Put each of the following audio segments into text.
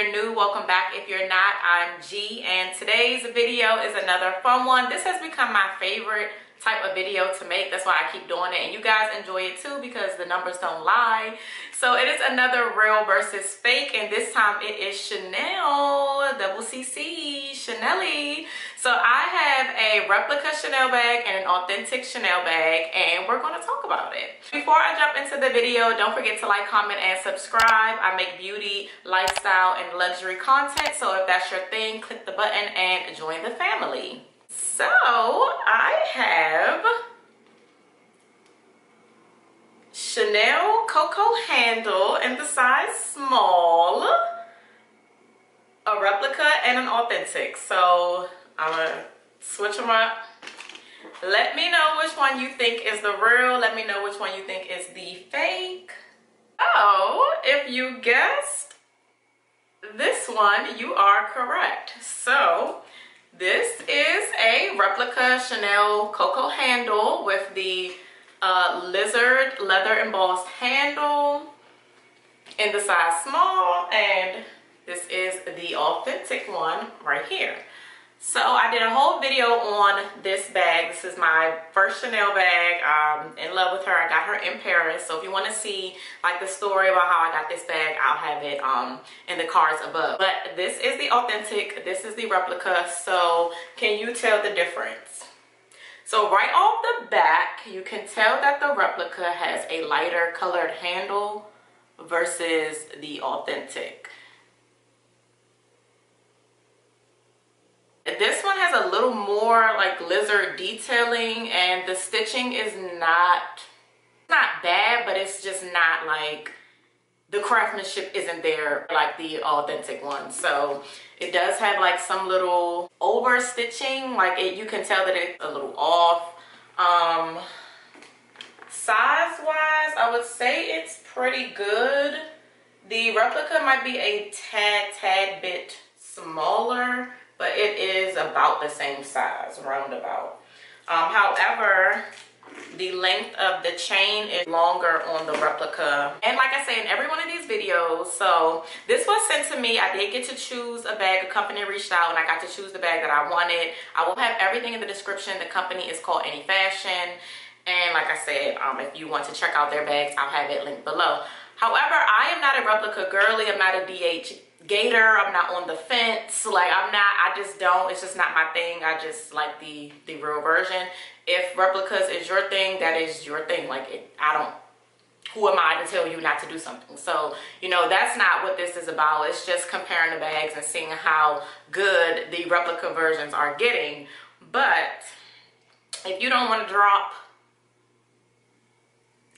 you're new, welcome back. If you're not, I'm G, and today's video is another fun one. This has become my favorite type of video to make. That's why I keep doing it, and you guys enjoy it too because the numbers don't lie. So it is another real versus fake, and this time it is Chanel, double CC, Chanel-y. So I have a replica Chanel bag and an authentic Chanel bag, and we're going to talk about it. Before I jump into the video, don't forget to like, comment, and subscribe. I make beauty, lifestyle, and luxury content, so if that's your thing, click the button and join the family. So I have Chanel Coco Handle in the size small, a replica, and an authentic. So I'm gonna switch them up. Let me know which one you think is the real. Let me know which one you think is the fake. Oh, if you guessed this one, you are correct. So this is a replica Chanel Coco Handle with the lizard leather embossed handle in the size small, and this is the authentic one right here. So I did a whole video on this bag. This is my first Chanel bag. I'm in love with her. I got her in Paris. So if you want to see like the story about how I got this bag, I'll have it in the cards above. But this is the authentic. This is the replica. So can you tell the difference? So right off the back, you can tell that the replica has a lighter colored handle versus the authentic. This one has a little more like lizard detailing, and the stitching is not bad, but it's just not like, the craftsmanship isn't there like the authentic one. So it does have like some little over stitching, like you can tell that it's a little off. Size wise, I would say it's pretty good. The replica might be a tad bit smaller, but it is about the same size, roundabout. However, the length of the chain is longer on the replica. And like I say in every one of these videos, so this was sent to me. I did get to choose a bag. A company reached out and I got to choose the bag that I wanted. I will have everything in the description. The company is called Any Fashion. And like I said, if you want to check out their bags, I'll have it linked below. However, I am not a replica girly. I'm not a DH gator. I'm not on the fence. Like I just don't, it's just not my thing. I just like the real version. If replicas is your thing, that is your thing. Like who am I to tell you not to do something? So, you know, that's not what this is about. It's just comparing the bags and seeing how good the replica versions are getting. But if you don't want to drop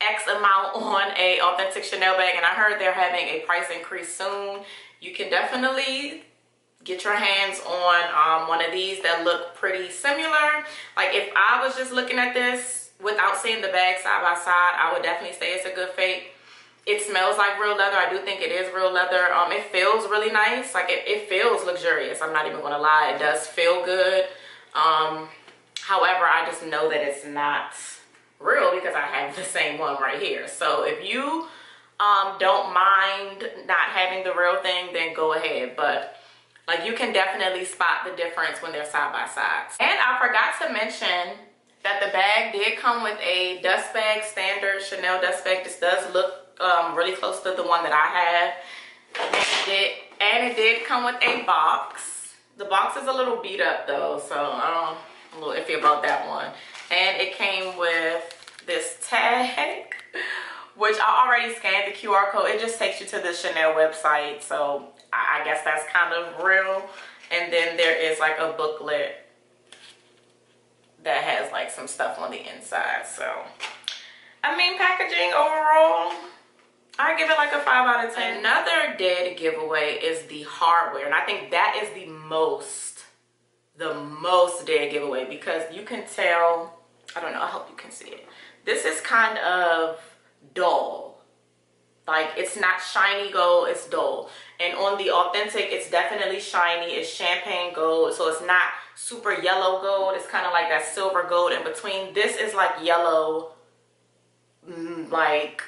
X amount on a authentic Chanel bag, and I heard they're having a price increase soon, you can definitely get your hands on one of these that look pretty similar. Like if I was just looking at this without seeing the bag side by side, I would definitely say it's a good fake. It smells like real leather. I do think it is real leather. It feels really nice. Like it feels luxurious. I'm not even gonna lie, it does feel good. However, I just know that it's not real because I have the same one right here. So if you don't mind not having the real thing, then go ahead. But like you can definitely spot the difference when they're side by side. And I forgot to mention that the bag did come with a dust bag, standard Chanel dust bag. This does look really close to the one that I have. And it did come with a box. The box is a little beat up though, so I'm a little iffy about that one. And it came with this tag, which I already scanned the QR code. It just takes you to the Chanel website, so I guess that's kind of real. And then there is like a booklet that has like some stuff on the inside. So I mean, packaging overall, I give it like a 5 out of 10. Another dead giveaway is the hardware, and I think that is the most dead giveaway, because you can tell, I don't know, I hope you can see it. This is kind of dull. Like it's not shiny gold, it's dull. And on the authentic, it's definitely shiny. It's champagne gold, so it's not super yellow gold. It's kind of like that silver gold in between. This is like yellow, like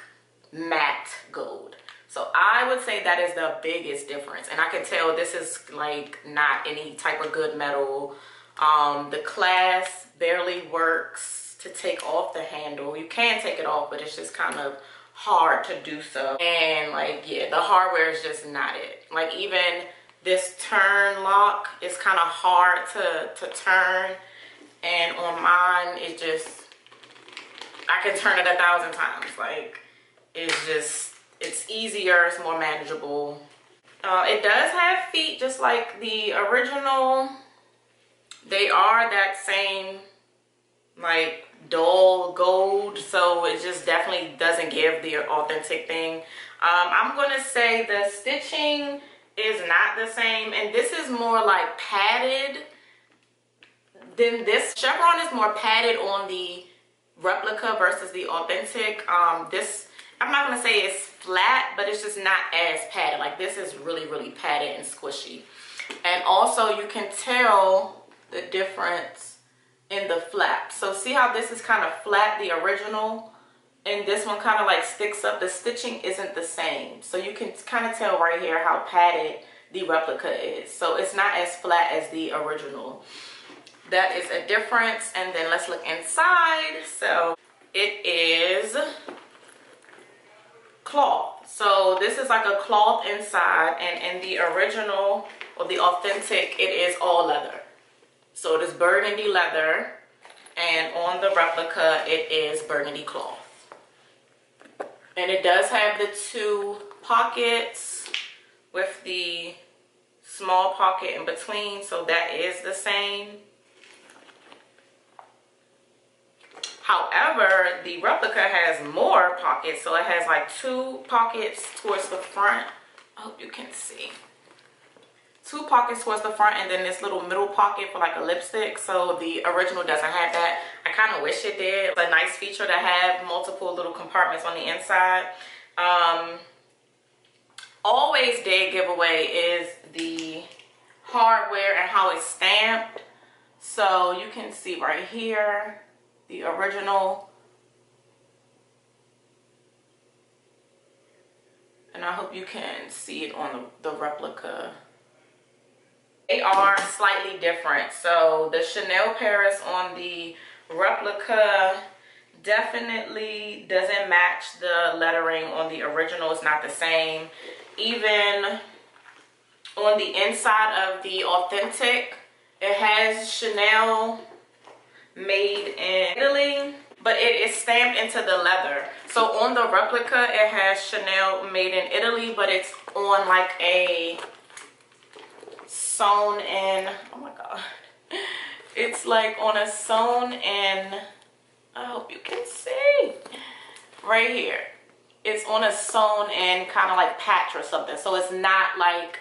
matte gold. So I would say that is the biggest difference. And I can tell this is like not any type of good metal. The clasp barely works to take off the handle. You can take it off, but it's just kind of hard to do so. And like, yeah, the hardware is just not it. Like even this turn lock is kind of hard to turn. And on mine, it just, I can turn it 1,000 times. Like, it's easier, it's more manageable. It does have feet just like the original. They are that same like dull gold, so it just definitely doesn't give the authentic thing. I'm gonna say the stitching is not the same, and this is more like padded than this. Chevron is more padded on the replica versus the authentic. This, I'm not gonna say it's flat, but it's just not as padded. Like this is really, really padded and squishy. And also you can tell the difference in the flap. So see how this is kind of flat, the original, and this one kind of like sticks up. The stitching isn't the same. So you can kind of tell right here how padded the replica is. So it's not as flat as the original. That is a difference. And then let's look inside. So it is cloth. So this is like a cloth inside, and in the original or the authentic, it is all leather. So it is burgundy leather, and on the replica, it is burgundy cloth. And it does have the 2 pockets with the small pocket in between, so that is the same. However, the replica has more pockets, so it has like 2 pockets towards the front. I hope you can see. 2 pockets towards the front, and then this little middle pocket for like a lipstick. So the original doesn't have that. I kind of wish it did. It's a nice feature to have multiple little compartments on the inside. Always dead giveaway is the hardware and how it's stamped. So you can see right here the original, and I hope you can see it on the replica. They are slightly different. So the Chanel Paris on the replica definitely doesn't match the lettering on the original. It's not the same. Even on the inside of the authentic, it has Chanel made in Italy, but it is stamped into the leather. So on the replica, it has Chanel made in Italy, but it's on like a sewn in, oh my god, it's like on a sewn in, I hope you can see right here, it's on a sewn in kind of like patch or something. So it's not like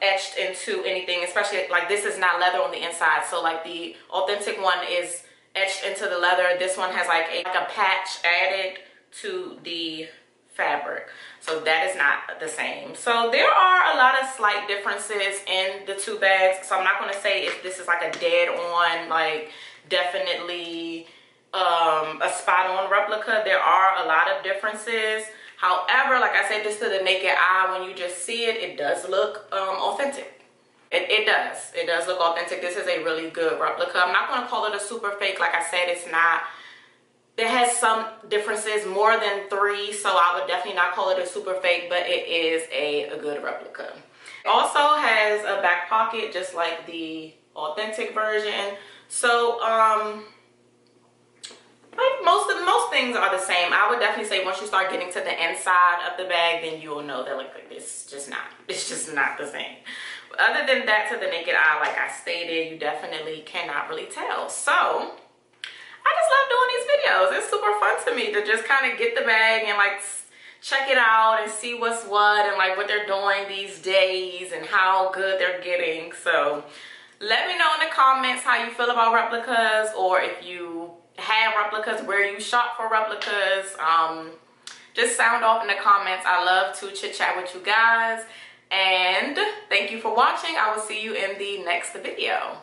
etched into anything, especially like this is not leather on the inside. So like the authentic one is etched into the leather. This one has like a patch added to the fabric. So that is not the same. So there are a lot of slight differences in the 2 bags. So I'm not going to say if this is like a dead on, like definitely a spot on replica. There are a lot of differences. However, like I said, just to the naked eye, when you just see it, it does look authentic. It does look authentic. This is a really good replica. I'm not going to call it a super fake. Like I said, it's not. It has some differences, more than 3, so I would definitely not call it a super fake, but it is a good replica. It also has a back pocket, just like the authentic version. So, like most things are the same. I would definitely say once you start getting to the inside of the bag, then you'll know that like it's just not the same. But other than that, to the naked eye, like I stated, you definitely cannot really tell. So I just love doing these videos. It's super fun to me to just kind of get the bag and like check it out and see what's what and like what they're doing these days and how good they're getting. So let me know in the comments how you feel about replicas, or if you have replicas, where you shop for replicas. Just sound off in the comments. I love to chit chat with you guys, and thank you for watching. I will see you in the next video.